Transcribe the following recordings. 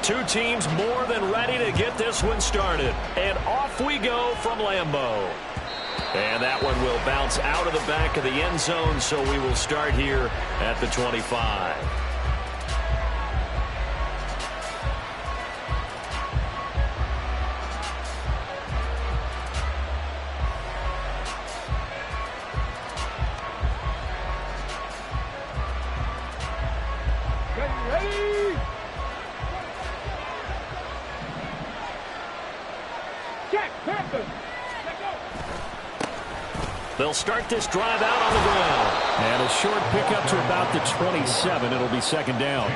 Two teams more than ready to get this one started. And off we go from Lambeau. And that one will bounce out of the back of the end zone, so we will start here at the 25. They'll start this drive out on the ground. And a short pickup to about the 27. It'll be second down.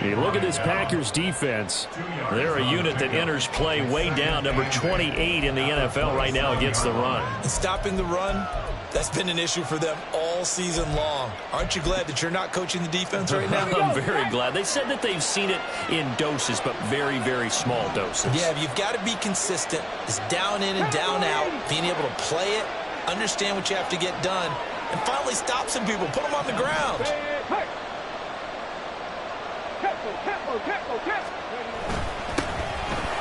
You look at this Packers defense. They're a unit that enters play way down, number 28 in the NFL right now against the run. And stopping the run, that's been an issue for them all season long. Aren't you glad that you're not coaching the defense right now? I'm very glad. They said that they've seen it in doses, but very, very small doses. Yeah, you've got to be consistent. It's down in and down out, being able to play it, understand what you have to get done, and finally stop some people, put them on the ground.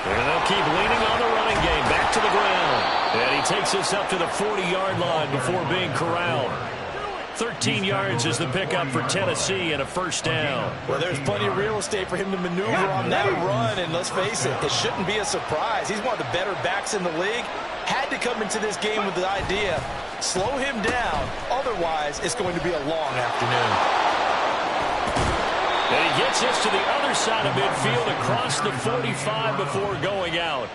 And they'll keep leaning on the running game, back to the ground. And he takes us up to the 40-yard line before being corralled. 13 yards is the pickup for Tennessee and a first down. Well, there's plenty of real estate for him to maneuver on that run, and let's face it, it shouldn't be a surprise. He's one of the better backs in the league. Had to come into this game with the idea, slow him down, otherwise it's going to be a long afternoon. And he gets us to the other side of midfield across the 45 before going out.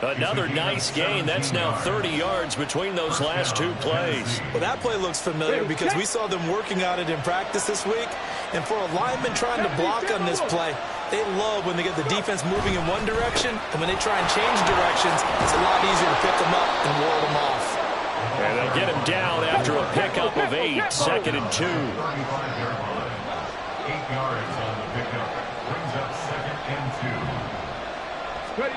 Another nice gain. That's now 30 yards between those last two plays. Well, that play looks familiar because we saw them working on it in practice this week. And for a lineman trying to block on this play, they love when they get the defense moving in one direction. And when they try and change directions, it's a lot easier to pick them up and ward them off. And they'll get him down after a pickup of 8, second and 2. 8 yards on the pickup. Brings up second and 2. Ready.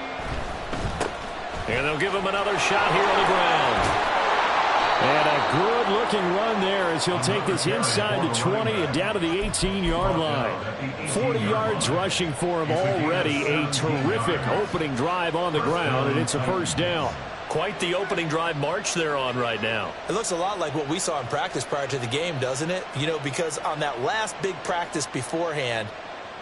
And they'll give him another shot here on the ground. And a good-looking run there as he'll take this inside the 20 and down to the 18-yard line. 40 yards rushing for him already. A terrific opening drive on the ground, and it's a first down. Quite the opening drive march they're on right now. It looks a lot like what we saw in practice prior to the game, doesn't it? You know, because on that last big practice beforehand,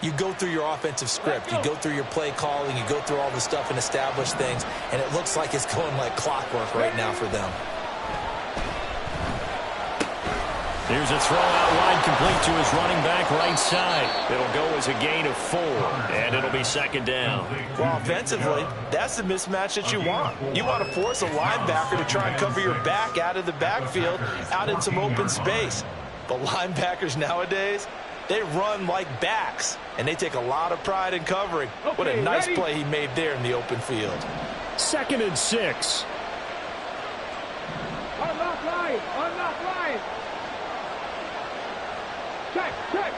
you go through your offensive script. You go through your play calling. You go through all the stuff and establish things. And it looks like it's going like clockwork right now for them. Here's a throw out wide complete to his running back right side. It'll go as a gain of 4, and it'll be second down. Well, offensively, that's the mismatch that you want. You want to force a linebacker to try and cover your back out of the backfield, out in some open space. But linebackers nowadays, they run like backs, and they take a lot of pride in covering. What a nice play he made there in the open field. Second and 6. Unlock line! Unlock line! Check! Check!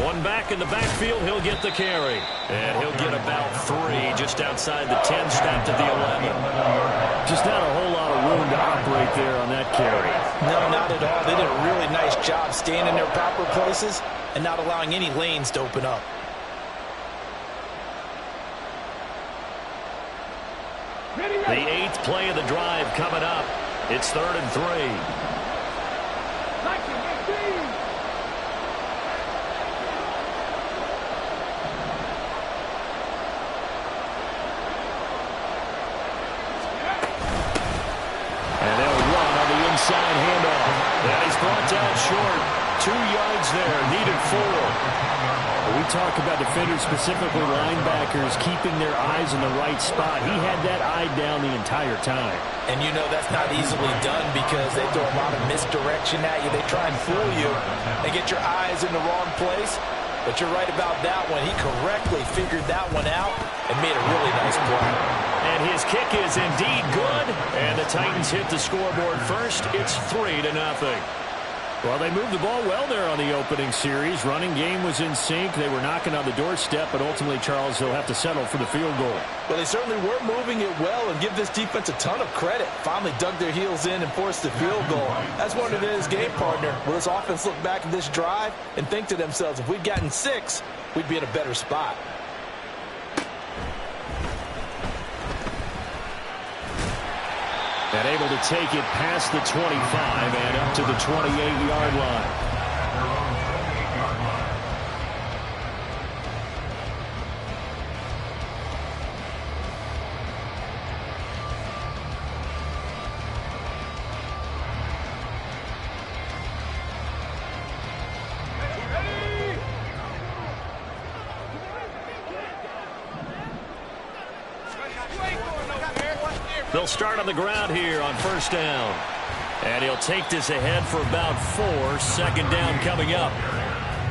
One back in the backfield, he'll get the carry. And he'll get about 3 just outside the 10, stopped at the 11. Just not a whole lot of room to operate there on that carry. No, not at all. They did a really nice job staying in their proper places and not allowing any lanes to open up. The 8th play of the drive coming up. It's 3rd and 3. Inside handoff. And he's brought down short. 2 yards there, needed 4. We talk about defenders, specifically linebackers, keeping their eyes in the right spot. He had that eye down the entire time. And you know that's not easily done because they throw a lot of misdirection at you. They try and fool you. They get your eyes in the wrong place. But you're right about that one. He correctly figured that one out and made a really nice play. And his kick is indeed good. And the Titans hit the scoreboard first. It's 3-0. Well, they moved the ball well there on the opening series. Running game was in sync. They were knocking on the doorstep, but ultimately, Charles, they'll have to settle for the field goal. Well, they certainly were moving it well, and give this defense a ton of credit. Finally dug their heels in and forced the field goal. That's one of his game partner. Will this offense look back at this drive and think to themselves, if we'd gotten 6, we'd be in a better spot. And able to take it past the 25 and up to the 28-yard line. They'll start on the ground here on first down. And he'll take this ahead for about 4. Second down coming up.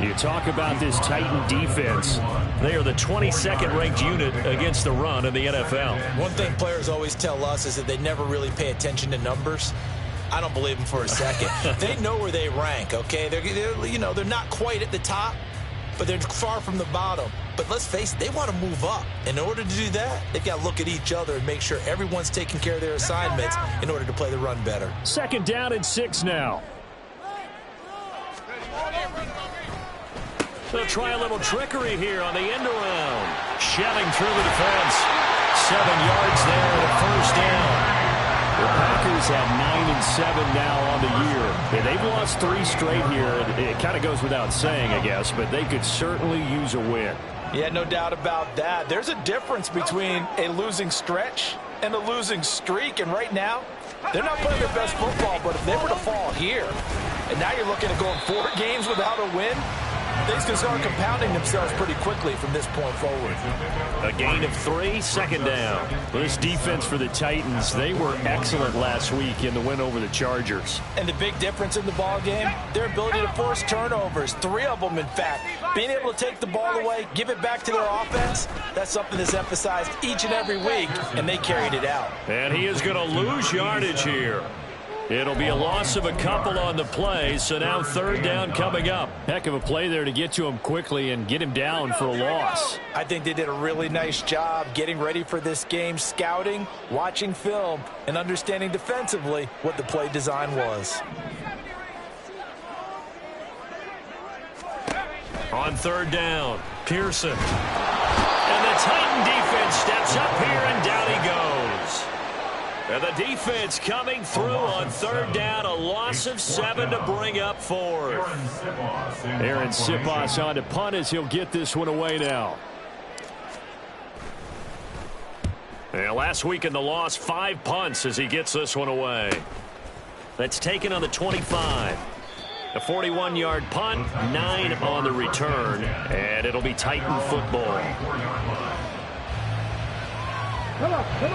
You talk about this Titan defense. They are the 22nd ranked unit against the run in the NFL. One thing players always tell us is that they never really pay attention to numbers. I don't believe them for a second. They know where they rank, okay? They're not quite at the top, but they're far from the bottom. But let's face it, they want to move up. In order to do that, they've got to look at each other and make sure everyone's taking care of their assignments in order to play the run better. Second down and 6 now. They'll try a little trickery here on the end around. Shelling through the defense. 7 yards there at a first down. The Packers have 9-7 now on the year. And they've lost 3 straight here. It kind of goes without saying, I guess, but they could certainly use a win. Yeah, no doubt about that. There's a difference between a losing stretch and a losing streak. And right now, they're not playing their best football. But if they were to fall here, and now you're looking at going 4 games without a win, things can start compounding themselves pretty quickly from this point forward. A gain of 3, second down. This defense for the Titans, they were excellent last week in the win over the Chargers. And the big difference in the ball game, their ability to force turnovers, 3 of them in fact. Being able to take the ball away, give it back to their offense, that's something that's emphasized each and every week, and they carried it out. And he is going to lose yardage here. It'll be a loss of a couple on the play, so now third down coming up. Heck of a play there to get to him quickly and get him down for a loss. I think they did a really nice job getting ready for this game, scouting, watching film, and understanding defensively what the play design was. On third down, Pearson. And the Titan defense steps up here, and down he goes. And the defense coming through on third down, a loss of 7 to bring up 4. Aaron Siposs on to punt as he'll get this one away now. And last week in the loss, 5 punts as he gets this one away. That's taken on the 25. A 41-yard punt, 9 on the return, and it'll be Titan football.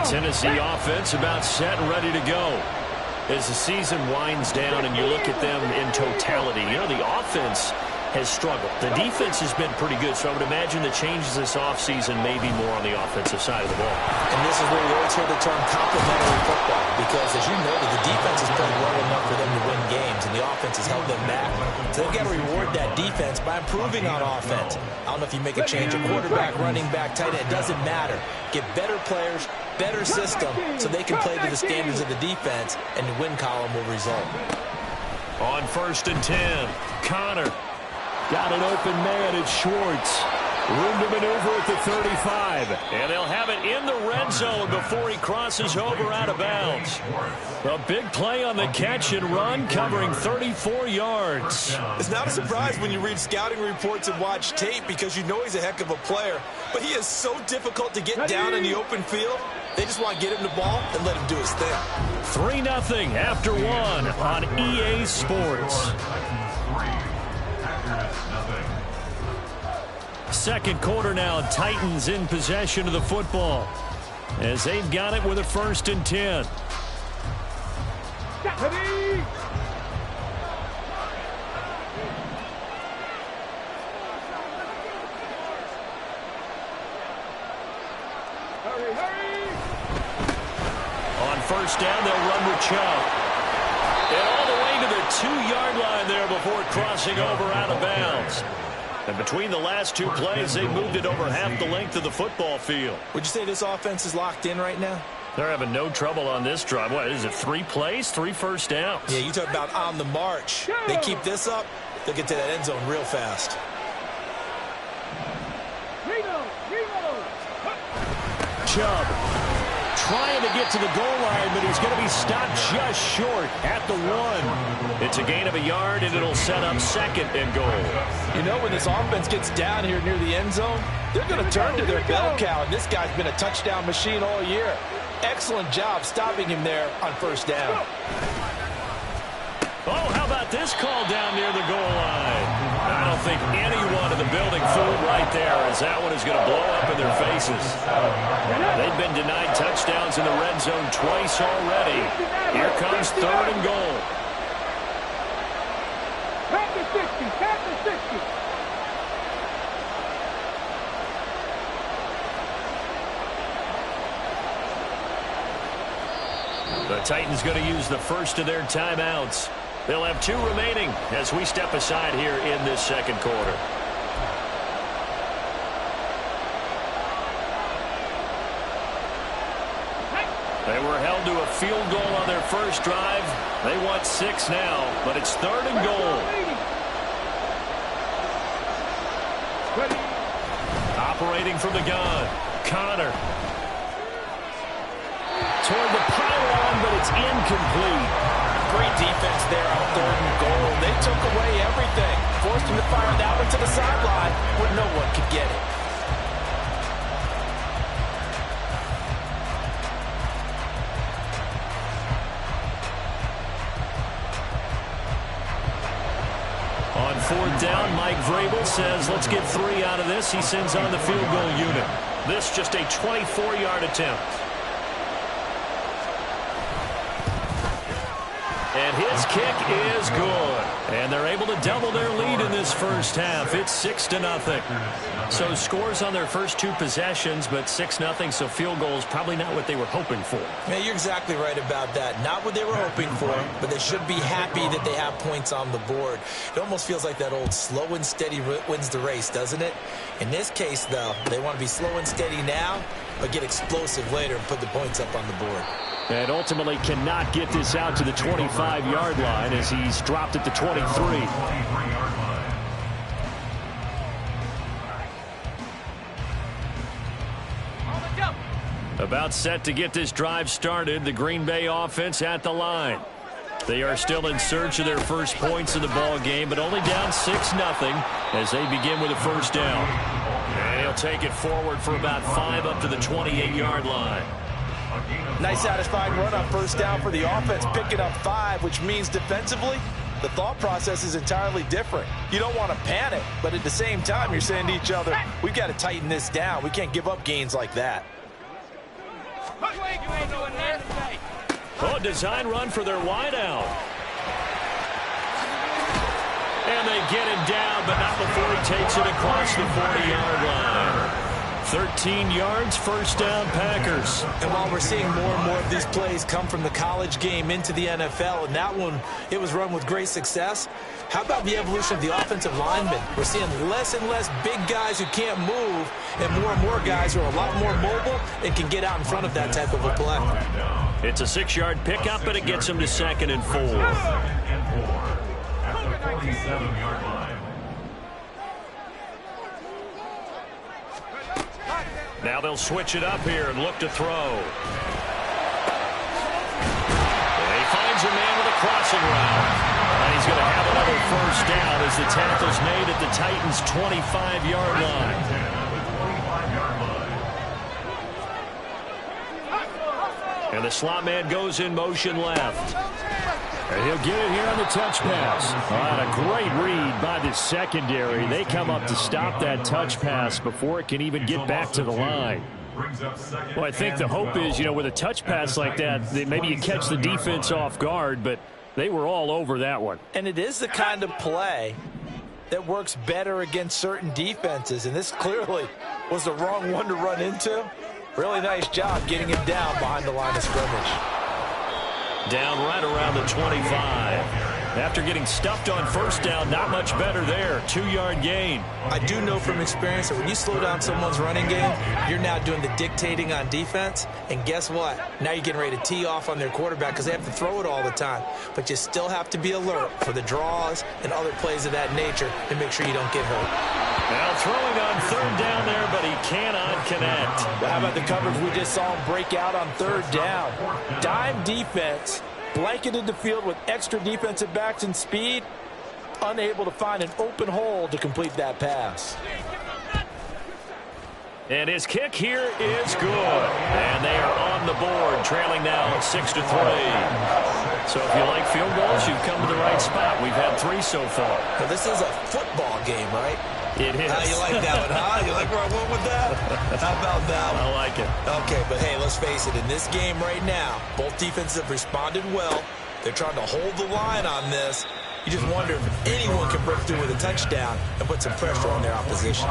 Tennessee offense about set and ready to go. As the season winds down and you look at them in totality, the offense has struggled. The defense has been pretty good, so I would imagine the changes this offseason may be more on the offensive side of the ball. And this is where you always hear the term complementary football, because as you noted, the defense has played well enough for them to win games, and the offense has held them back. So they've got to reward that defense by improving on offense. I don't know if you make a change, a quarterback, running back, tight end, it doesn't matter. Get better players, better system, so they can play to the standards of the defense, and the win column will result. On first and 10, Connor. Got an open man at Schwartz. Room to maneuver at the 35. And they'll have it in the red zone before he crosses over out of bounds. A big play on the catch and run, covering 34 yards. It's not a surprise when you read scouting reports and watch tape, because you know he's a heck of a player. But he is so difficult to get down in the open field. They just want to get him the ball and let him do his thing. 3-0 after 1 on EA Sports. Second quarter now, Titans in possession of the football as they've got it with a first and 10. Hurry, hurry! On first down, they'll run with Chubb. And all the way getting to the 2-yard line there before crossing over out of bounds. And between the last two plays, they moved it over half the length of the football field. Would you say this offense is locked in right now? They're having no trouble on this drive. What is it, 3 plays, 3 first downs? Yeah, you talk about on the march. They keep this up, they'll get to that end zone real fast. Chubb trying to get to the goal line, but he's going to be stopped just short at the 1. It's a gain of a yard, and it'll set up 2nd and goal. You know, when this offense gets down here near the end zone, they're going to turn to their bell cow, and this guy's been a touchdown machine all year. Excellent job stopping him there on first down. Oh, how about this call down near the goal line? I don't think anyone in the building fooled right there, as that one is going to blow up in their faces. They've been denied touchdowns in the red zone twice already. Here comes 3rd and goal. Back to 60, back to 60. The Titans going to use the first of their timeouts. They'll have 2 remaining as we step aside here in this second quarter. They were held to a field goal on their first drive. They want 6 now, but it's 3rd and goal. Operating from the gun, Connor. Toward the pylon, but it's incomplete. Great defense there on 3rd and goal. They took away everything. Forced him to fire that one to the sideline where no one could get it. On 4th down, Mike Vrabel says, let's get 3 out of this. He sends on the field goal unit. This just a 24-yard attempt. And his kick is good. And they're able to double their lead in this first half. It's 6-0. So scores on their first 2 possessions, but 6-0, so field goals probably not what they were hoping for. Yeah, you're exactly right about that. Not what they were hoping for, but they should be happy that they have points on the board. It almost feels like that old slow and steady wins the race, doesn't it? In this case, though, they want to be slow and steady now, but get explosive later and put the points up on the board. And ultimately cannot get this out to the 25-yard line as he's dropped at the 23. About set to get this drive started. The Green Bay offense at the line. They are still in search of their first points in the ball game, but only down 6-0 as they begin with a first down. And he'll take it forward for about 5 up to the 28-yard line. Nice satisfying run on first down for the offense, picking up 5, which means defensively, the thought process is entirely different. You don't want to panic, but at the same time, you're saying to each other, we've got to tighten this down. We can't give up gains like that. Oh, design run for their wideout. And they get him down, but not before he takes it across the 40-yard line. 13 yards, first down, Packers. And while we're seeing more and more of these plays come from the college game into the NFL, and that one, it was run with great success, how about the evolution of the offensive linemen? We're seeing less and less big guys who can't move, and more guys who are a lot more mobile and can get out in front of that type of a play. It's a 6-yard pickup, but it gets them to 2nd and 4. At the 47-yard line. Now they'll switch it up here and look to throw. And he finds a man with a crossing route. And he's going to have another first down as the tackle's made at the Titans' 25-yard line. And the slot man goes in motion left. And he'll get it here on the touch pass. And a great read by the secondary. They come up to stop that touch pass before it can even get back to the line. Well, I think the hope is, with a touch pass like that maybe you catch the defense off guard, but they were all over that one. And it is the kind of play that works better against certain defenses, and this clearly was the wrong one to run into. Really nice job getting him down behind the line of scrimmage. Down right around the 25. After getting stuffed on first down, not much better there. 2-yard gain. I do know from experience that when you slow down someone's running game, you're now doing the dictating on defense. And guess what? Now you're getting ready to tee off on their quarterback because they have to throw it all the time. But you still have to be alert for the draws and other plays of that nature to make sure you don't get hurt. Now throwing on third down there, but he cannot connect. How about the coverage we just saw him break out on third down? Dime defense, blanketed the field with extra defensive backs and speed, unable to find an open hole to complete that pass. And his kick here is good. And they are on the board, trailing now 6-3. So if you like field goals, you've come to the right spot. We've had 3 so far. Now, this is a football game, right? It is. How you like that one, huh? You like where I went with that? How about that one? I like it. Okay, but hey, let's face it. In this game right now, both defenses have responded well. They're trying to hold the line on this. You just wonder if anyone can break through with a touchdown and put some pressure on their opposition.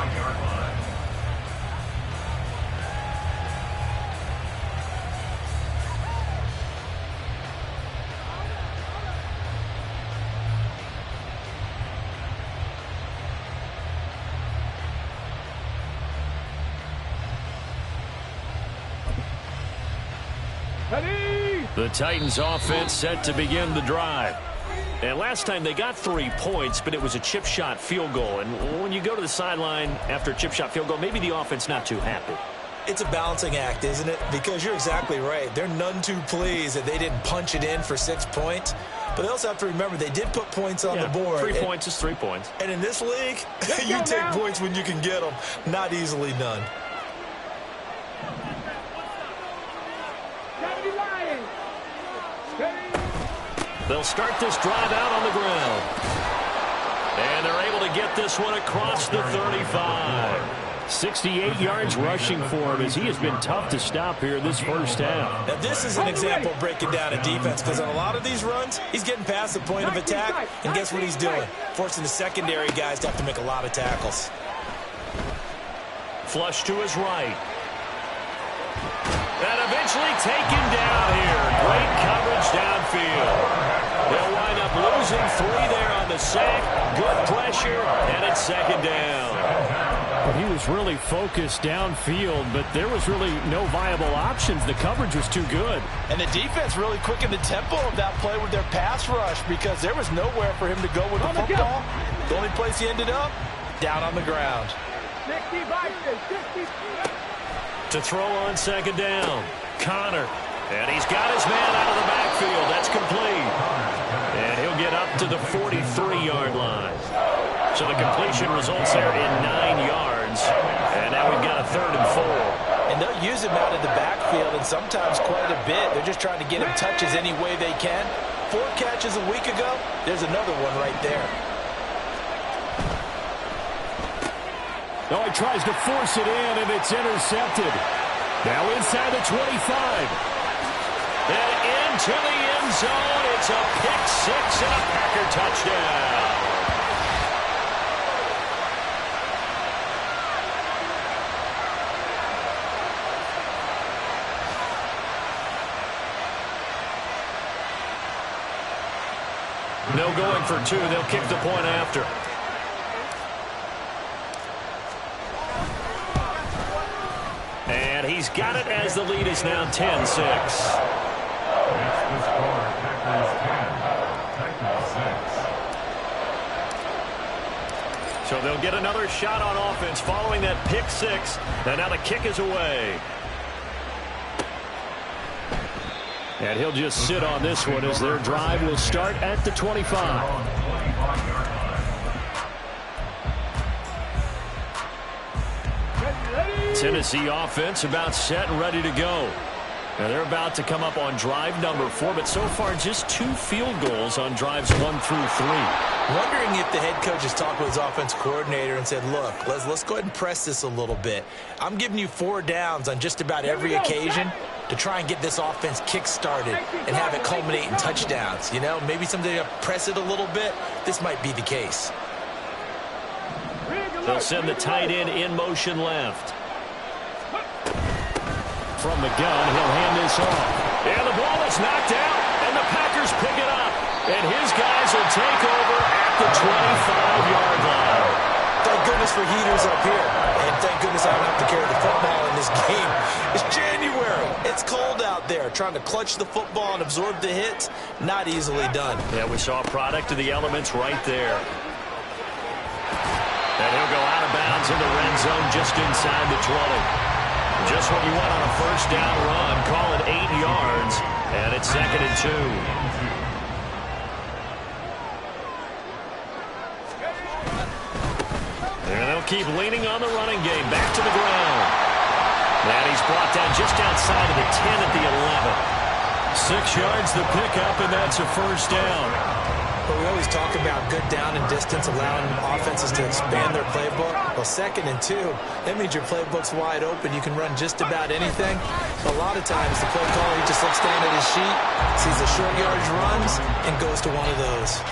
The Titans offense set to begin the drive. And last time they got 3 points, but it was a chip shot field goal. And when you go to the sideline after a chip shot field goal, maybe the offense not too happy. It's a balancing act, isn't it? Because you're exactly right. They're none too pleased that they didn't punch it in for 6 points. But they also have to remember they did put points on the board. 3 points is 3 points. And in this league, you take points when you can get them. Not easily done. They'll start this drive out on the ground. And they're able to get this one across the 35. 68 yards rushing for him as he has been tough to stop here this first half. Now, this is an example of breaking down a defense because on a lot of these runs, he's getting past the point of attack. And guess what he's doing? Forcing the secondary guys to have to make a lot of tackles. Flush to his right. And eventually taken down here. Great coverage downfield. They'll wind up losing 3 there on the sack. Good pressure, and it's second down. He was really focused downfield, but there was really no viable options. The coverage was too good. And the defense really quickened the tempo of that play with their pass rush because there was nowhere for him to go with the football. The only place he ended up, down on the ground. 65, 60. To throw on second down, Connor. And he's got his man out of the backfield. That's complete. And he'll get up to the 43-yard line. So the completion results there in 9 yards. And now we've got a 3rd and 4. And they'll use him out of the backfield and sometimes quite a bit. They're just trying to get him touches any way they can. 4 catches a week ago. There's another one right there. Oh, he tries to force it in, and it's intercepted. Now inside the 25. And into the end zone. It's a pick-6 and a Packer touchdown. No going for 2. They'll kick the point after. And he's got it as the lead is now 10-6. So they'll get another shot on offense following that pick-6. And now the kick is away. And he'll just sit on this one as their drive will start at the 25. Tennessee offense about set and ready to go. Now they're about to come up on drive number 4, but so far just 2 field goals on drives 1 through 3. Wondering if the head coach has talked with his offense coordinator and said, look, let's go ahead and press this a little bit. I'm giving you 4 downs on just about every occasion to try and get this offense kick-started and have it culminate in touchdowns. You know, maybe someday to press it a little bit. This might be the case. They'll send the tight end in motion left. From the gun, he'll hand this off. And the ball is knocked out, and the Packers pick it up. And his guys will excuse for heaters up here. And thank goodness I don't have to carry the football in this game. It's January. It's cold out there. Trying to clutch the football and absorb the hits, not easily done. Yeah, we saw a product of the elements right there. And he'll go out of bounds in the red zone just inside the 20. Just what you want on a first down run. Call it 8 yards, and it's 2nd and 2. And they'll keep leaning on the running game. Back to the ground. And he's brought down just outside of the 10 at the 11. 6 yards the pickup, and that's a first down. But we always talk about good down and distance, allowing offenses to expand their playbook. Well, 2nd and 2, that means your playbook's wide open. You can run just about anything. A lot of times, the play caller, he just looks down at his sheet, sees the short yardage runs, and goes to one of those.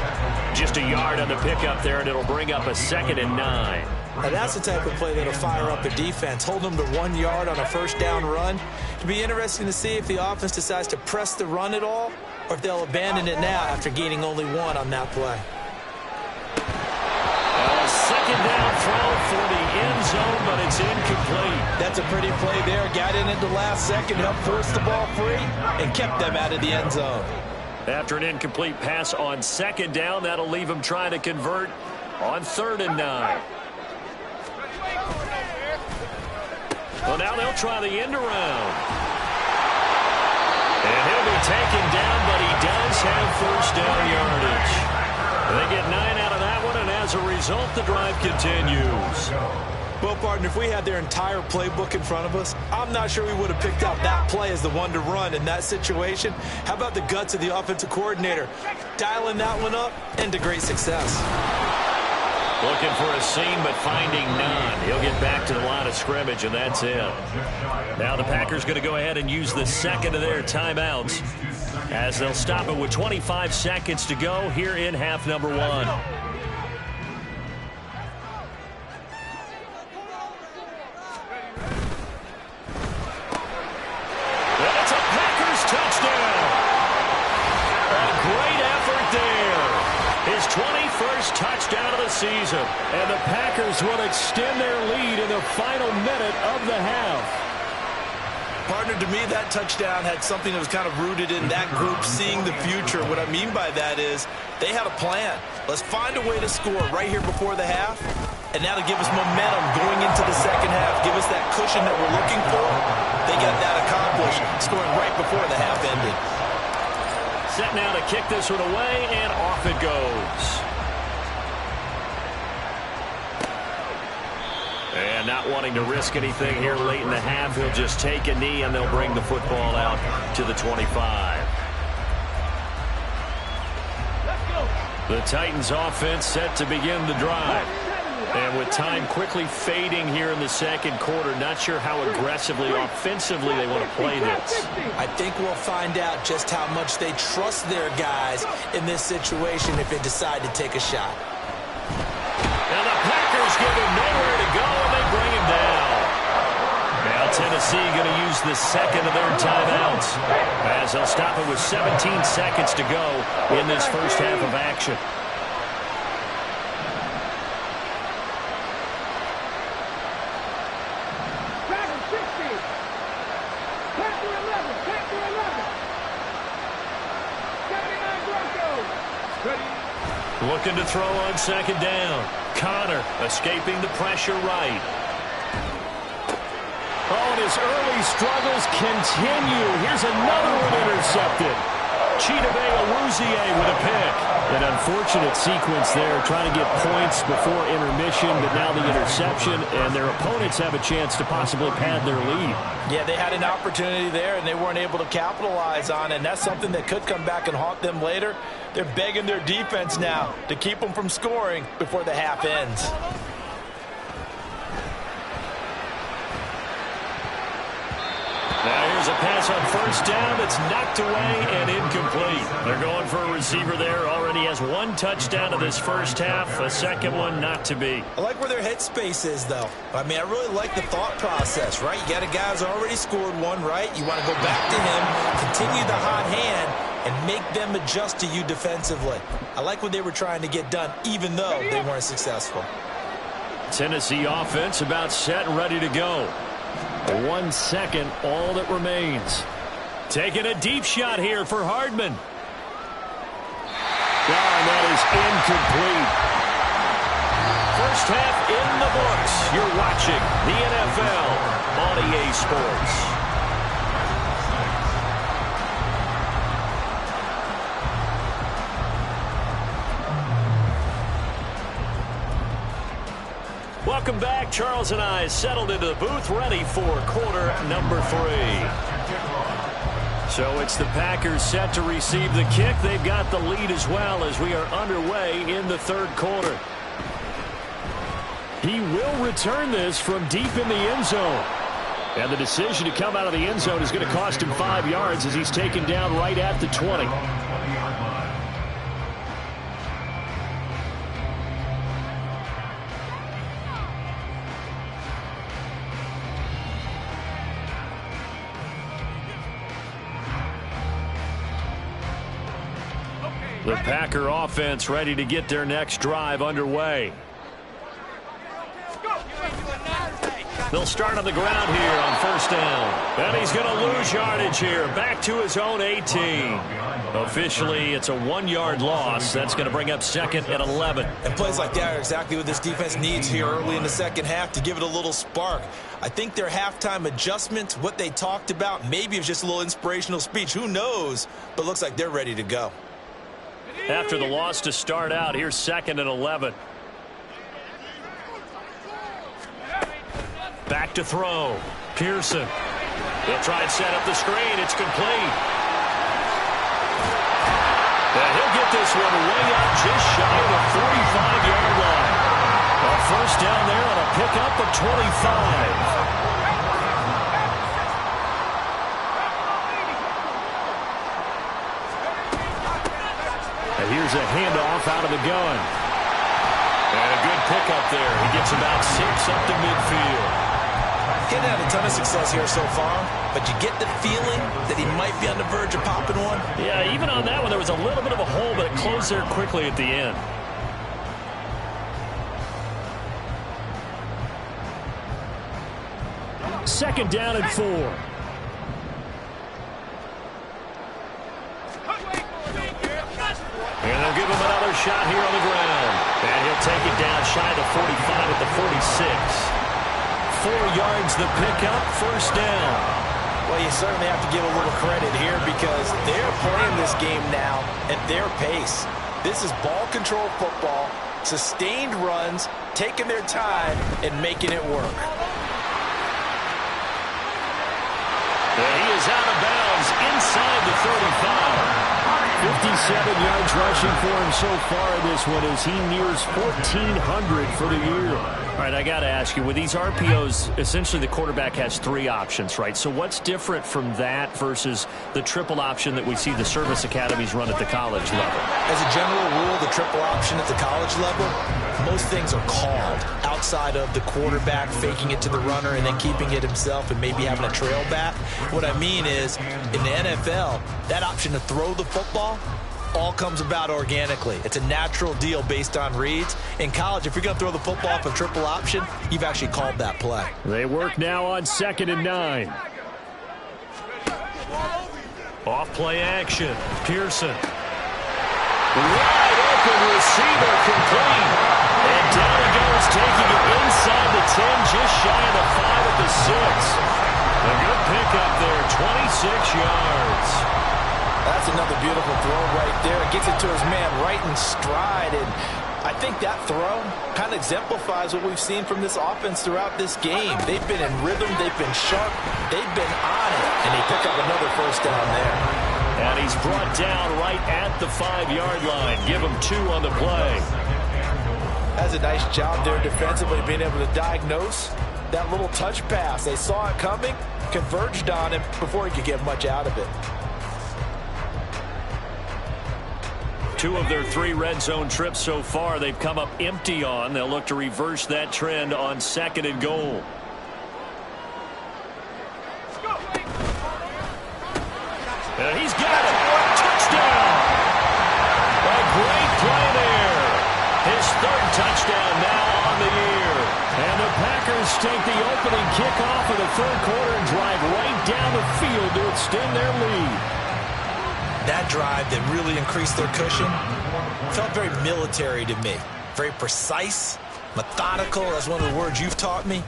Just a yard on the pickup there, and it'll bring up a 2nd and 9. Now, that's the type of play that'll fire up a defense. Hold them to 1 yard on a first down run. It'll be interesting to see if the offense decides to press the run at all, or if they'll abandon it now after gaining only 1 on that play. A 2nd down throw for the end zone, but it's incomplete. That's a pretty play there. Got in at the last second, helped force the ball free, and kept them out of the end zone. After an incomplete pass on 2nd down, that'll leave him trying to convert on 3rd and 9. Well, now they'll try the end around. And he'll be taken down, but he does have first down yardage. They get 9 out of that one, and as a result, the drive continues. Well, partner, if we had their entire playbook in front of us, I'm not sure we would have picked out that play as the one to run in that situation. How about the guts of the offensive coordinator? Dialing that one up into great success. Looking for a seam, but finding none. He'll get back to the line of scrimmage, and that's it. Now the Packers going to go ahead and use the 2nd of their timeouts as they'll stop it with 25 seconds to go here in half number 1. And it's a Packers touchdown. A great effort there. His 21st touchdown of the season. And the Packers will extend their lead in the final minute of the half. Partner, to me, that touchdown had something that was kind of rooted in that group seeing the future. What I mean by that is they had a plan. Let's find a way to score right here before the half, and that'll give us momentum going into the second half. Give us that cushion that we're looking for. They got that accomplished, scoring right before the half ended. Set now to kick this one away, and off it goes. And not wanting to risk anything here late in the half, he'll just take a knee, and they'll bring the football out to the 25. The Titans offense set to begin the drive. And with time quickly fading here in the second quarter, not sure how aggressively, offensively they want to play this. I think we'll find out just how much they trust their guys in this situation if they decide to take a shot. And the Packers give him nowhere to go, and they bring him down. Now Tennessee going to use the 2nd of their timeouts as they'll stop it with 17 seconds to go in this first half of action. Looking to throw on 2nd down. Connor escaping the pressure right. Oh, and his early struggles continue. Here's another one intercepted. Chidobe Awuzie with a pick. An unfortunate sequence there, trying to get points before intermission, but now the interception, and their opponents have a chance to possibly pad their lead. Yeah, they had an opportunity there, and they weren't able to capitalize on it, and that's something that could come back and haunt them later. They're begging their defense now to keep them from scoring before the half ends. Now here's a pass on first down that's knocked away and incomplete. They're going for a receiver there. Already has 1 touchdown in this first half. A second one not to be. I like where their headspace is, though. I mean, I really like the thought process, right? You got a guy who's already scored 1, right? You want to go back to him, continue the hot hand, and make them adjust to you defensively. I like what they were trying to get done, even though they weren't successful. Tennessee offense about set and ready to go. 1 second, all that remains. Taking a deep shot here for Hardman. And that is incomplete. First half in the books. You're watching the NFL on EA Sports. Welcome back. Charles and I settled into the booth, ready for quarter number 3. So it's the Packers set to receive the kick. They've got the lead as well as we are underway in the third quarter. He will return this from deep in the end zone. And the decision to come out of the end zone is going to cost him 5 yards as he's taken down right at the 20. The Packer offense ready to get their next drive underway. They'll start on the ground here on first down. And he's going to lose yardage here. Back to his own 18. Officially, it's a 1-yard loss. That's going to bring up 2nd and 11. And plays like that are exactly what this defense needs here early in the second half to give it a little spark. I think their halftime adjustment, what they talked about, maybe it was just a little inspirational speech. Who knows? But looks like they're ready to go. After the loss to start out, here's 2nd and 11. Back to throw. Pearson. They'll try and set up the screen. It's complete. And he'll get this one way up just shy of the 45-yard line. A first down there on a pickup of 25. And here's a handoff out of the gun. And a good pickup there. He gets about 6 up to midfield. Getting had a ton of success here so far, but you get the feeling that he might be on the verge of popping one. Yeah, even on that one, there was a little bit of a hole, but it closed there quickly at the end. Second down and 4. And they'll give him another shot here on the ground. And he'll take it down shy of the 45 at the 46. 4 yards the pickup, first down. Well, you certainly have to give a little credit here because they're playing this game now at their pace. This is ball control football, sustained runs, taking their time, and making it work. And he is out of bounds inside the 35. 57 yards rushing for him so far in this one as he nears 1,400 for the year. All right, I got to ask you, with these RPOs, essentially the quarterback has 3 options, right? So what's different from that versus the triple option that we see the service academies run at the college level? As a general rule, the triple option at the college level, most things are called outside of the quarterback faking it to the runner and then keeping it himself and maybe having a trail back. What I mean is, in the NFL, that option to throw the football all comes about organically. It's a natural deal based on reads. In college, if you're going to throw the football off a triple option, you've actually called that play. They work now on 2nd and 9. Off play action. Pearson. Wide open receiver complete. And down he goes, taking it inside the 10, just shy of the 5 at the 6. A good pickup there, 26 yards. That's another beautiful throw right there. It gets it to his man right in stride. And I think that throw kind of exemplifies what we've seen from this offense throughout this game. They've been in rhythm. They've been sharp. They've been on it. And they pick up another first down there. And he's brought down right at the 5-yard line. Give him 2 on the play. That's a nice job there defensively, being able to diagnose that little touch pass. They saw it coming, converged on him before he could get much out of it. 2 of their 3 red zone trips so far, they've come up empty on. They'll look to reverse that trend on 2nd and goal. And he's got it. Touchdown. A great play there. His 3rd touchdown now on the year. take the opening kickoff of the third quarter and drive right down the field to extend their lead. That drive that really increased their cushion felt very military to me. Very precise, methodical, that's one of the words you've taught me.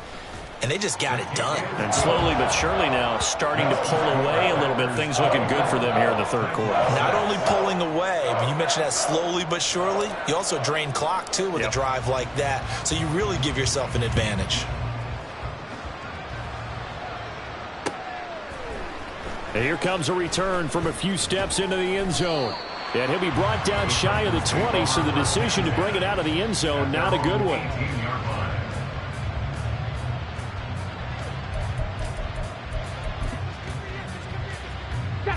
And they just got it done. And slowly but surely now starting to pull away a little bit. Things looking good for them here in the third quarter. Not only pulling away, but you mentioned that slowly but surely. You also drain clock, too, with a drive like that. So you really give yourself an advantage. And here comes a return from a few steps into the end zone. And he'll be brought down shy of the 20, so the decision to bring it out of the end zone, not a good one.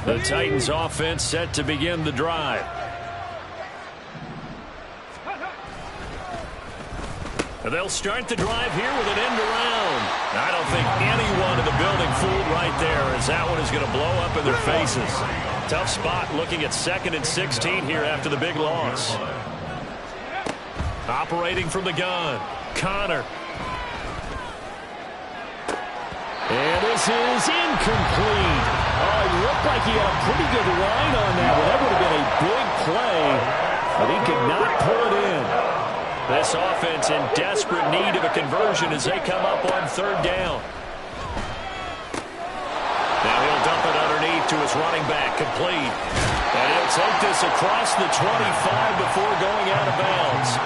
The Titans offense set to begin the drive. They'll start the drive here with an end around. I don't think anyone in the building fooled right there, as that one is going to blow up in their faces. Tough spot looking at 2nd and 16 here after the big loss. Operating from the gun, Connor. And this is incomplete. Oh, it looked like he had a pretty good line on that. Well, that would have been a big play, but he could not pull it in. This offense in desperate need of a conversion as they come up on 3rd down. Now he'll dump it underneath to his running back, complete. And he'll take this across the 25 before going out of bounds.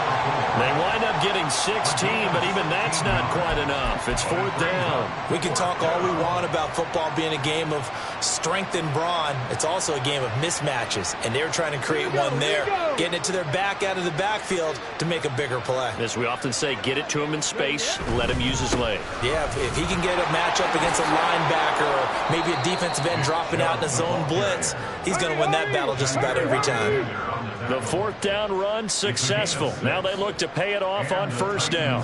They wind up getting 16, but even that's not quite enough. It's 4th down. We can talk all we want about football being a game of strength and brawn. It's also a game of mismatches, and they're trying to create one there, getting it to their back out of the backfield to make a bigger play. As we often say, get it to him in space, let him use his leg. Yeah, if he can get a matchup against a linebacker or maybe a defensive end dropping out in a zone blitz, he's going to win that battle just about every time. The 4th down run successful. Now they look to pay it off on 1st down. A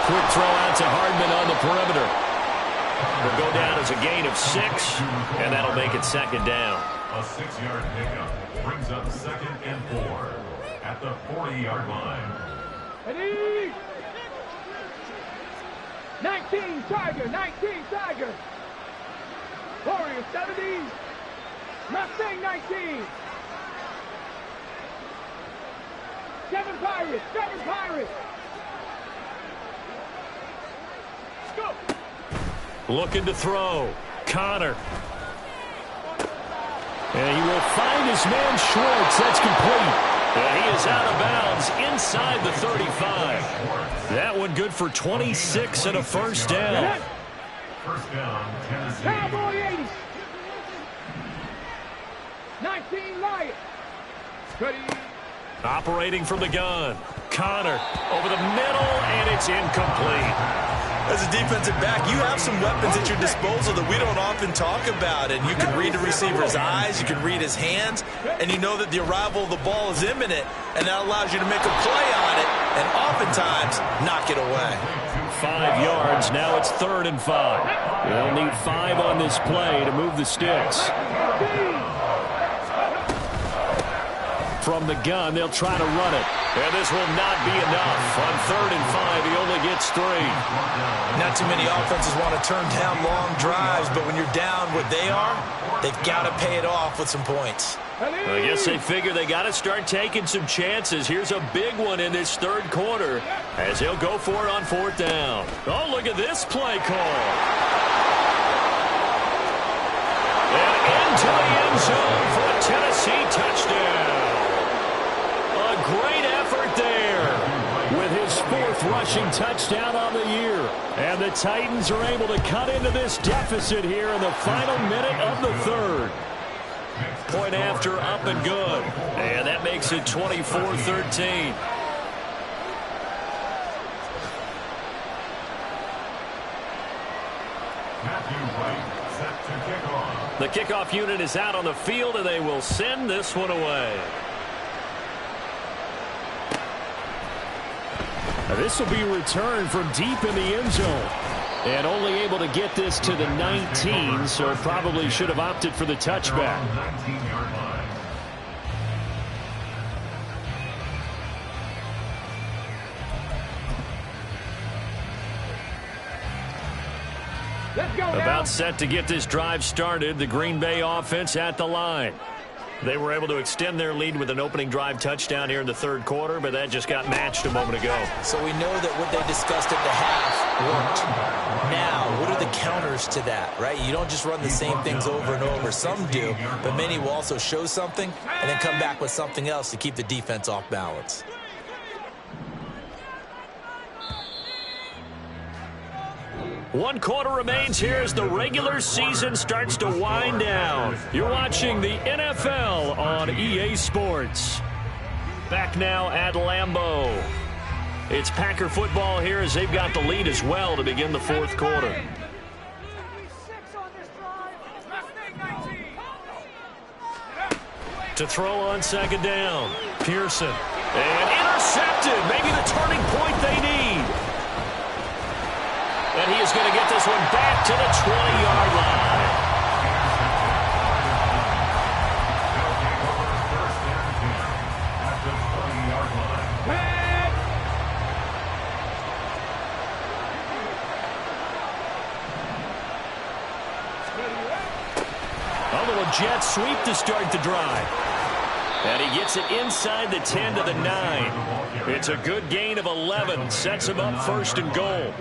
quick throw out to Hardman on the perimeter. Will go down as a gain of 6, and that'll make it 2nd down. A 6-yard pickup brings up 2nd and 4 at the 40-yard line. Ready? 19 Tiger, 19 Tiger. Warriors 70. Mustang 19. 7 Pirates, 7 Pirates. Go. Looking to throw. Connor. And he will find his man Schwartz. That's complete. And he is out of bounds inside the 35. That one good for 26 and a 1st down. First down, Tennessee. Cowboy 80. 19 Lions. Ready. Operating from the gun. Connor over the middle, and it's incomplete. As a defensive back, you have some weapons at your disposal that we don't often talk about. And you can read the receiver's eyes, you can read his hands, and you know that the arrival of the ball is imminent, and that allows you to make a play on it and oftentimes knock it away. 5 yards. Now it's 3rd and 5. They'll need 5 on this play to move the sticks. From the gun, they'll try to run it. And this will not be enough. On 3rd and 5, he only gets 3. Not too many offenses want to turn down long drives, but when you're down what they are, they've got to pay it off with some points. I guess they figure they got to start taking some chances. Here's a big one in this 3rd quarter as he'll go for it on 4th down. Oh, look at this play call. And into the end zone for a Tennessee touchdown. A great effort there with his 4th rushing touchdown on the year. And the Titans are able to cut into this deficit here in the final minute of the 3rd. Point after, up and good. And that makes it 24-13. The kickoff unit is out on the field, and they will send this one away. Now this will be returned from deep in the end zone. And only able to get this to the 19, so probably should have opted for the touchback. About set to get this drive started. The Green Bay offense at the line. They were able to extend their lead with an opening drive touchdown here in the third quarter, but that just got matched a moment ago. So we know that what they discussed at the half worked. Now, what are the counters to that, right? You don't just run the same things over and over. Some do, but many will also show something and then come back with something else to keep the defense off balance. One quarter remains here as the regular season starts to wind down. You're watching the NFL on EA Sports. Back now at Lambeau. It's Packer football here as they've got the lead as well to begin the fourth quarter. To throw on second down. Pearson. And intercepted. Maybe the turning point they need. And he is going to get this one back to the 20-yard line. A little jet sweep to start the drive. And he gets it inside the 10 to the 9. It's a good gain of 11. Sets him up first and goal.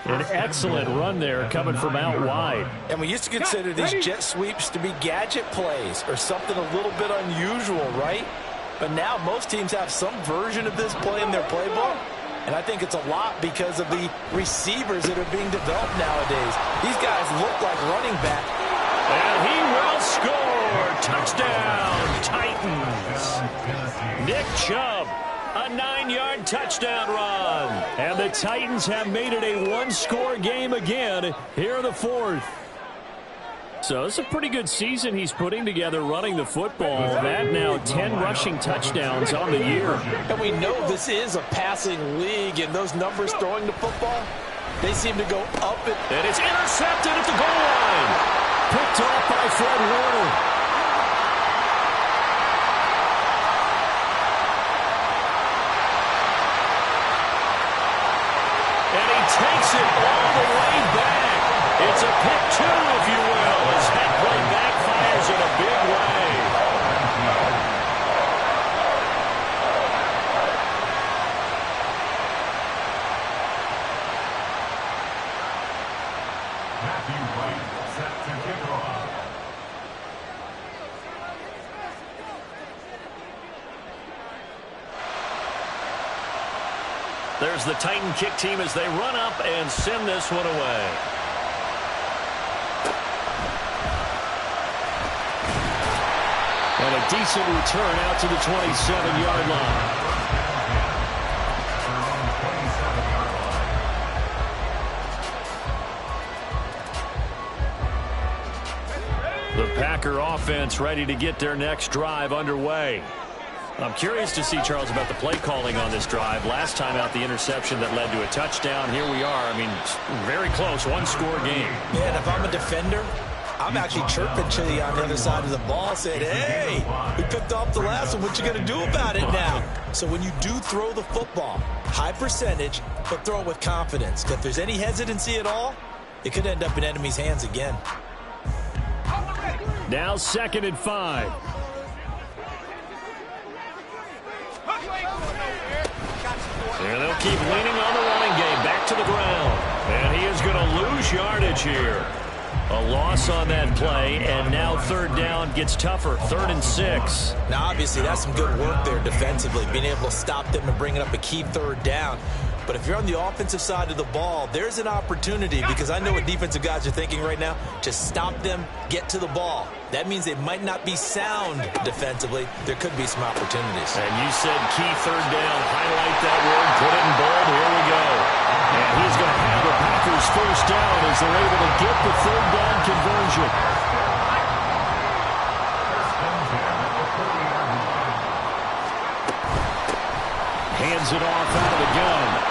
An excellent run there coming from out wide. And we used to consider these jet sweeps to be gadget plays or something a little bit unusual, right? But now most teams have some version of this play in their playbook. And I think it's a lot because of the receivers that are being developed nowadays. These guys look like running back. And he will score. Touchdown, Titans. Nick Chubb. A 9-yard touchdown run. And the Titans have made it a one-score game again here in the fourth. So it's a pretty good season he's putting together running the football. That now 10 rushing touchdowns on the year. And we know this is a passing league, and those numbers throwing the football, they seem to go up. And it's intercepted at the goal line. Picked off by Fred Warner. Takes it all the way back. It's a pick two, if you will, as that play backfires in a big way. Matthew White set to kick off. There's the Titan kick team as they run up and send this one away. And a decent return out to the 27-yard line. The Packer offense ready to get their next drive underway. I'm curious to see, Charles, about the play calling on this drive. Last time out, the interception that led to a touchdown. Here we are. I mean, very close, one-score game. Man, if I'm a defender, I'm actually chirping to you on the other side of the ball, saying, hey, we picked off the last one. What you going to do about it now? So when you do throw the football, high percentage, but throw it with confidence. Because if there's any hesitancy at all, it could end up in enemy's hands again. Now 2nd and 5. And they'll keep leaning on the running game. Back to the ground. And he is going to lose yardage here. A loss on that play, and now 3rd down gets tougher. 3rd and 6. Now, obviously, that's some good work there defensively, being able to stop them and bringing up a key 3rd down. But if you're on the offensive side of the ball, there's an opportunity, because I know what defensive guys are thinking right now, to stop them, get to the ball. That means they might not be sound defensively. There could be some opportunities. And you said key 3rd down. Highlight that word. Put it in bold. Here we go. And he's going to have the Packers 1st down as they're able to get the 3rd down conversion. Hands it off out of the gun.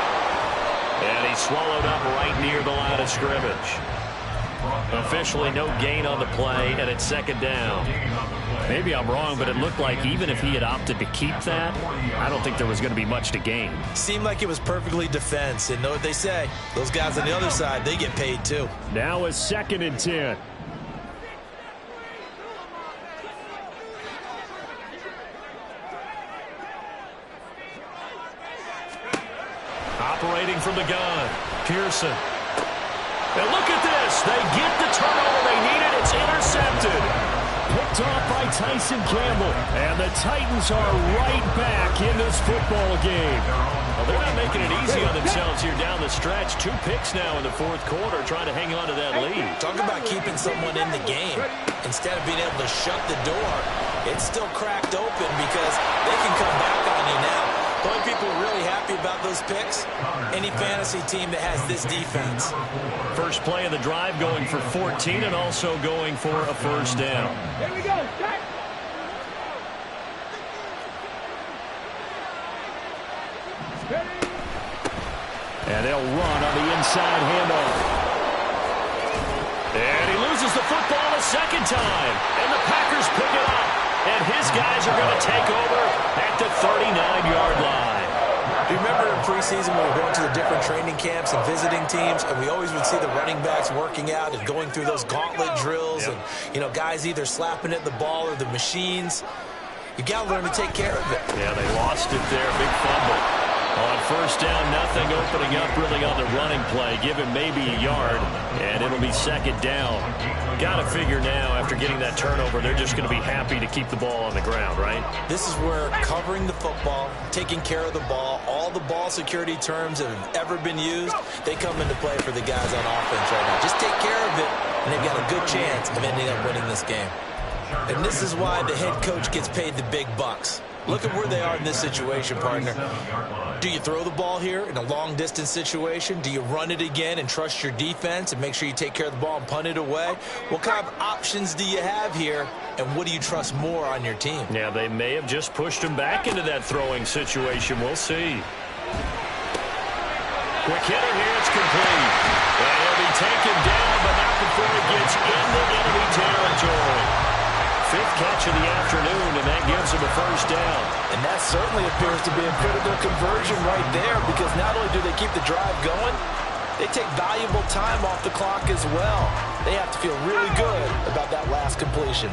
And he's swallowed up right near the line of scrimmage. Officially no gain on the play, and it's second down. Maybe I'm wrong, but it looked like even if he had opted to keep that, I don't think there was going to be much to gain. Seemed like it was perfectly defense. And know what they say, those guys on the other side, they get paid too. Now it's 2nd and 10. Operating from the gun, Pearson. And look at this. They get the turnover they needed. It's intercepted. Picked off by Tyson Campbell. And the Titans are right back in this football game. Well, they're not making it easy on themselves here down the stretch. 2 picks now in the 4th quarter, trying to hang on to that lead. Talk about keeping someone in the game. Instead of being able to shut the door, it's still cracked open because they can come back on you now. The only people really happy about those picks, any fantasy team that has this defense. First play of the drive going for 14 and also going for a first down. Here we go. Set. And they'll run on the inside handoff. And he loses the football a second time. And the Packers pick it up. And his guys are going to take over at the 39-yard line. Do you remember in preseason when we were going to the different training camps and visiting teams, and we always would see the running backs working out and going through those gauntlet drills, and, you know, guys either slapping at the ball or the machines. You got to learn to take care of it. Yeah, they lost it there. Big fumble. On first down, nothing opening up really on the running play. Give him maybe a yard, and it'll be second down. Got to figure now, after getting that turnover, they're just going to be happy to keep the ball on the ground, right? This is where covering the football, taking care of the ball, all the ball security terms that have ever been used, they come into play for the guys on offense right now. Just take care of it, and they've got a good chance of ending up winning this game. And this is why the head coach gets paid the big bucks. Look at where they are in this situation, partner. Do you throw the ball here in a long-distance situation? Do you run it again and trust your defense and make sure you take care of the ball and punt it away? What kind of options do you have here, and what do you trust more on your team? Yeah, they may have just pushed him back into that throwing situation. We'll see. Quick hitter here. It's complete. And he'll be taken down, but not before he gets into enemy territory. 5th catch of the afternoon, and that gives him a first down. And that certainly appears to be a critical conversion right there, because not only do they keep the drive going, they take valuable time off the clock as well. They have to feel really good about that last completion.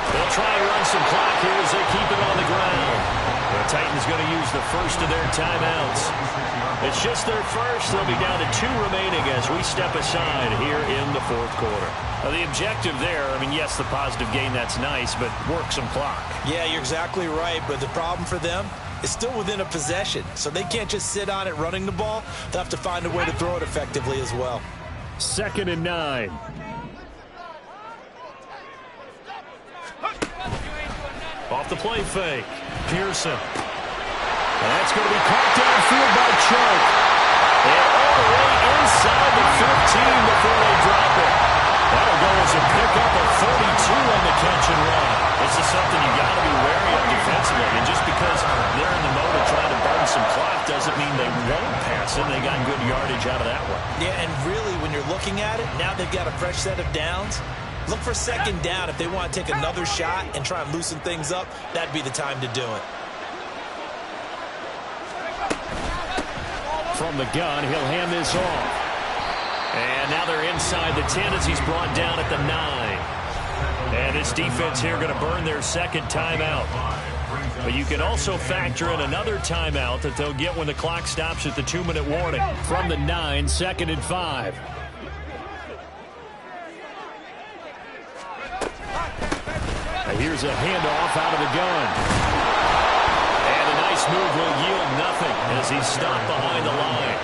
They'll try and run some clock here as they keep it on the ground. The Titans going to use the first of their timeouts. It's just their first. They'll be down to 2 remaining as we step aside here in the 4th quarter. The objective there, I mean, yes, the positive gain, that's nice, but work some clock. Yeah, you're exactly right, but the problem for them is still within a possession, so they can't just sit on it running the ball. They'll have to find a way to throw it effectively as well. 2nd and 9. Off the play fake. Pearson. And that's going to be caught downfield by Chubb. And all the way inside the 15 before they drop it. That'll go as a pickup of 42 on the catch and run. This is something you got to be wary of defensively. And just because they're in the mode of trying to burn some clock doesn't mean they won't pass it. They got good yardage out of that one. Yeah, and really, when you're looking at it, now they've got a fresh set of downs. Look for second down. If they want to take another shot and try and loosen things up, that'd be the time to do it. From the gun, he'll hand this off. And now they're inside the 10 as he's brought down at the 9. And this defense here going to burn their second timeout. But you can also factor in another timeout that they'll get when the clock stops at the 2-minute warning. From the 9, 2nd and 5. Here's a handoff out of the gun. And a nice move will yield nothing as he's stopped behind the line.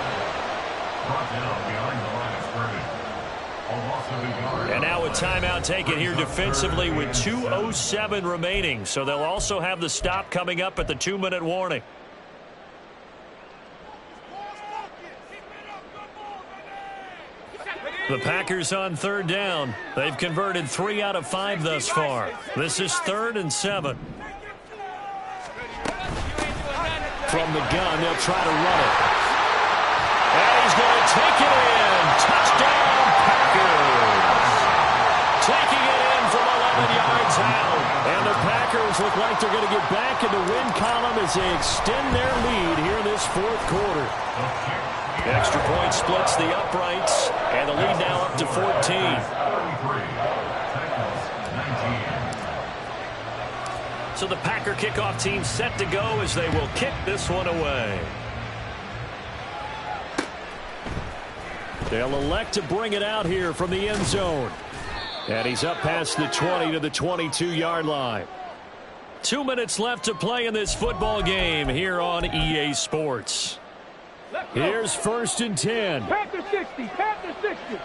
And now a timeout taken here defensively with 2:07 remaining. So they'll also have the stop coming up at the 2-minute warning. The Packers on 3rd down. They've converted 3 out of 5 thus far. This is 3rd and 7. From the gun, they'll try to run it. And he's going to take it in. Touchdown, Packers. Taking it in from 11 yards out. And the Packers look like they're going to get back in the win column as they extend their lead here in this fourth quarter. Extra point splits the uprights, and the lead now up to 14. So the Packer kickoff team set to go as they will kick this one away. They'll elect to bring it out here from the end zone. And he's up past the 20 to the 22-yard line. 2 minutes left to play in this football game here on EA Sports. Here's 1st and 10. Panther 60. Panther 60.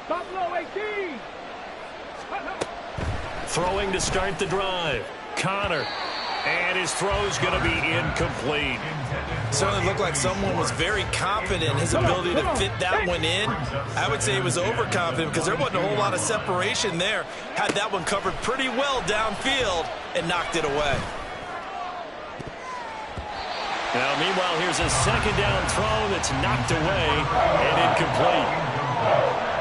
Buffalo 18. Throwing to start the drive. Connor. And his throw's going to be incomplete. Certainly looked like someone was very confident in his ability to fit that one in. I would say he was overconfident because there wasn't a whole lot of separation there. Had that one covered pretty well downfield and knocked it away. Now, meanwhile, here's a second down throw that's knocked away and incomplete.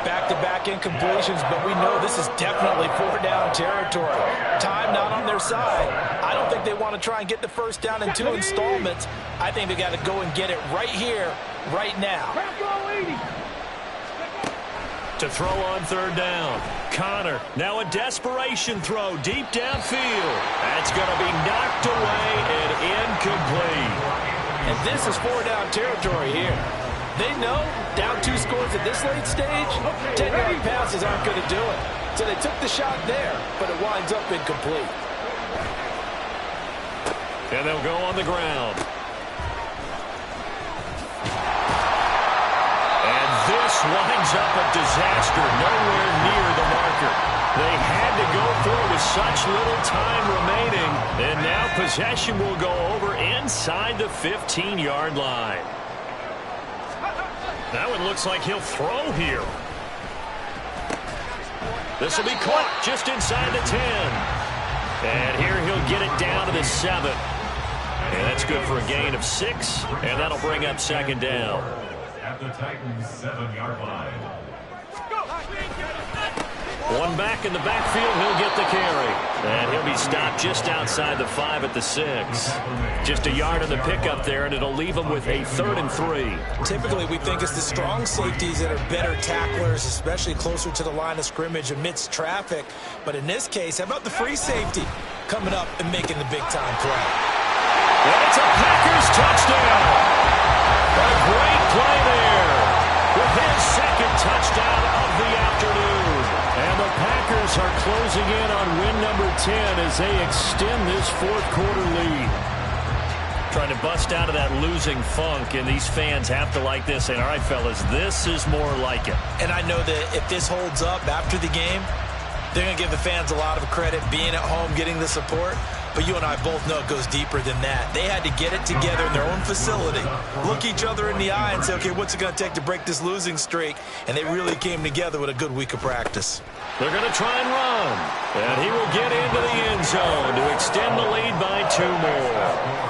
Back-to-back incompletions, but we know this is definitely 4-down territory. Time not on their side. I don't think they want to try and get the first down in 2 installments. I think they got to go and get it right here, right now. To throw on 3rd down. Connor, now a desperation throw deep downfield. That's going to be knocked away and incomplete. And this is 4-down territory here. They know down 2 scores at this late stage, 10-yard passes aren't going to do it. So they took the shot there, but it winds up incomplete. And they'll go on the ground. And this winds up a disaster, nowhere near the marker. They had to go for it with such little time remaining. And now possession will go over inside the 15-yard line. That one looks like he'll throw here. This will be caught just inside the 10. And here he'll get it down to the 7. And that's good for a gain of 6. And that'll bring up 2nd down. At the Titans' 7-yard line. One back in the backfield, he'll get the carry. And he'll be stopped just outside the 5 at the 6. Just a yard on the pickup there, and it'll leave him with a 3rd and 3. Typically, we think it's the strong safeties that are better tacklers, especially closer to the line of scrimmage amidst traffic. But in this case, how about the free safety coming up and making the big-time play? And it's a Packers touchdown. A great play there with his 2nd touchdown of the afternoon. And the Packers are closing in on win number 10 as they extend this fourth quarter lead. Trying to bust out of that losing funk, and these fans have to like this. And all right, fellas, this is more like it. And I know that if this holds up after the game, they're going to give the fans a lot of credit being at home, getting the support. But you and I both know it goes deeper than that. They had to get it together in their own facility, look each other in the eye and say, okay, what's it going to take to break this losing streak? And they really came together with a good week of practice. They're going to try and run. And he will get into the end zone to extend the lead by 2 more.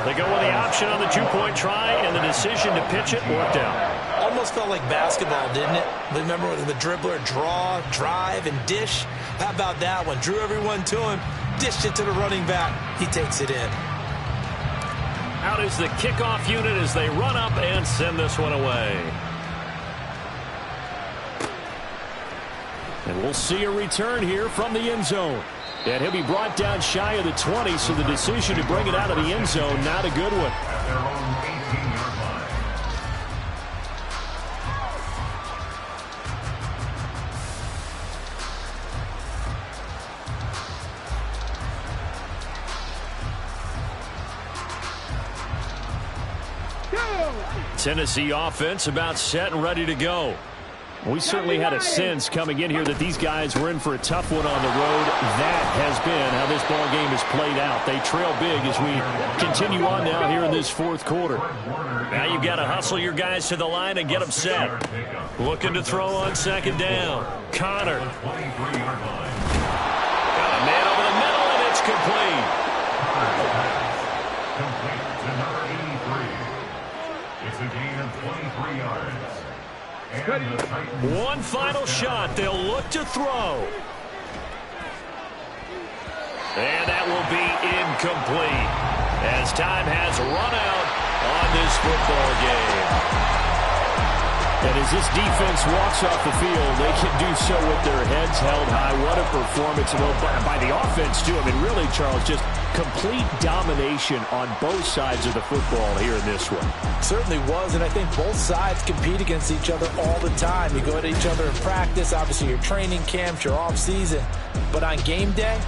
They go with the option on the 2-point try, and the decision to pitch it worked out. Almost felt like basketball, didn't it? Remember the dribbler draw, drive, and dish? How about that one? Drew everyone to him, dished it to the running back. He takes it in. Out is the kickoff unit as they run up and send this one away. And we'll see a return here from the end zone. And he'll be brought down shy of the 20, so the decision to bring it out of the end zone, not a good one. At their own 18-yard line. Tennessee offense about set and ready to go. We certainly had a sense coming in here that these guys were in for a tough one on the road. That has been how this ball game has played out. They trail big as we continue on now here in this fourth quarter. Now you've got to hustle your guys to the line and get them set. Looking to throw on 2nd down. Connor. Got a man over the middle, and it's complete. Complete to number 83. It's a gain of 23 yards. And the Titans One final shot. They'll look to throw. And that will be incomplete as time has run out on this football game. And as this defense walks off the field, they can do so with their heads held high. What a performance by the offense, too. I mean, really, Charles, just complete domination on both sides of the football here in this one. Certainly was, and I think both sides compete against each other all the time. You go at each other in practice, obviously your training camps, your off-season. But on game day,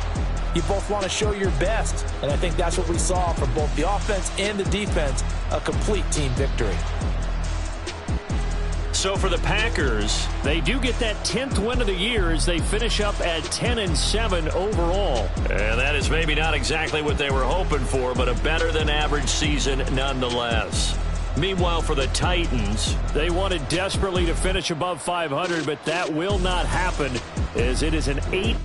you both want to show your best. And I think that's what we saw from both the offense and the defense, a complete team victory. So for the Packers, they do get that 10th win of the year as they finish up at 10-7 overall. And that is maybe not exactly what they were hoping for, but a better than average season nonetheless. Meanwhile, for the Titans, they wanted desperately to finish above 500, but that will not happen as it is an 8